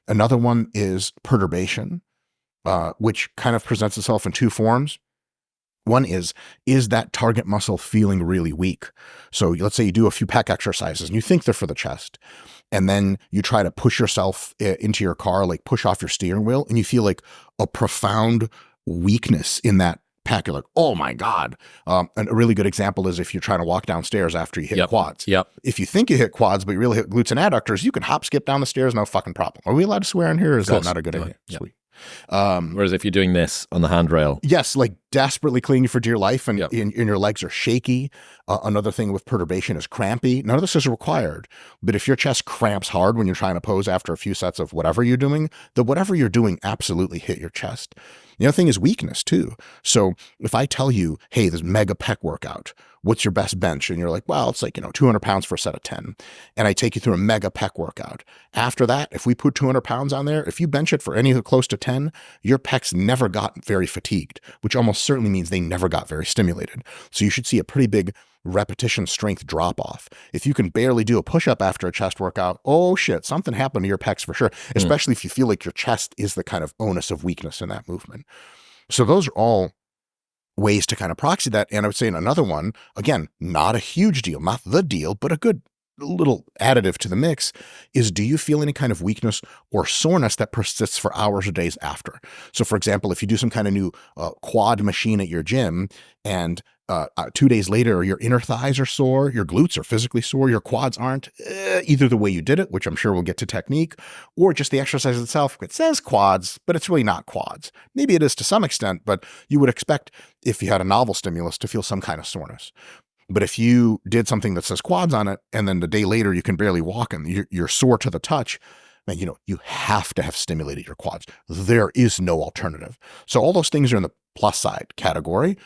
Another one is perturbation, which kind of presents itself in two forms. One is that target muscle feeling really weak? So let's say you do a few pec exercises and you think they're for the chest, and then you try to push yourself into your car, like push off your steering wheel, and you feel like a profound weakness in that pec. You're like, oh my God. And a really good example is if you're trying to walk downstairs after you hit quads. If you think you hit quads, but you really hit glutes and adductors, you can hop, skip down the stairs, no fucking problem. Are we allowed to swear in here? Or is that not a good idea? Sweet. Whereas if you're doing this on the handrail, yes, like desperately clinging for dear life, and your legs are shaky. Another thing with perturbation is crampy. None of this is required, but if your chest cramps hard when you're trying to pose after a few sets of whatever you're doing, the whatever you're doing absolutely hit your chest. The other thing is weakness too. So if I tell you, hey, this mega pec workout, what's your best bench? And you're like, well, it's like, 200 pounds for a set of 10. And I take you through a mega pec workout. After that, if we put 200 pounds on there, if you bench it for any close to 10, your pecs never got very fatigued, which almost certainly means they never got very stimulated. So you should see a pretty big repetition strength drop off. If you can barely do a push-up after a chest workout, oh shit, something happened to your pecs for sure, especially if you feel like your chest is the kind of onus of weakness in that movement. So those are all ways to kind of proxy that. And I would say another one, again, not a huge deal, not the deal, but a good little additive to the mix is, do you feel any kind of weakness or soreness that persists for hours or days after? So for example, if you do some kind of new quad machine at your gym and 2 days later, your inner thighs are sore, your glutes are physically sore, your quads aren't, either the way you did it, which I'm sure we'll get to technique, or just the exercise itself. It says quads, but it's really not quads. Maybe it is to some extent, but you would expect if you had a novel stimulus to feel some kind of soreness. But if you did something that says quads on it, and then the day later you can barely walk and you're sore to the touch, man, you have to have stimulated your quads. There is no alternative. So all those things are in the plus side category.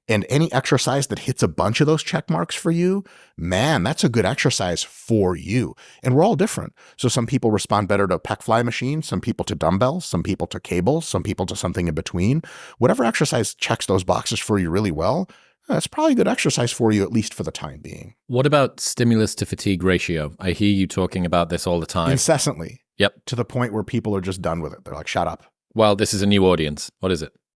And any exercise that hits a bunch of those check marks for you, man, that's a good exercise for you. And we're all different. So some people respond better to a pec fly machine, some people to dumbbells, some people to cables, some people to something in between. Whatever exercise checks those boxes for you really well, that's probably a good exercise for you, at least for the time being. What about stimulus to fatigue ratio? I hear you talking about this all the time. Incessantly. Yep. To the point where people are just done with it. They're like, shut up. Well, this is a new audience. What is it?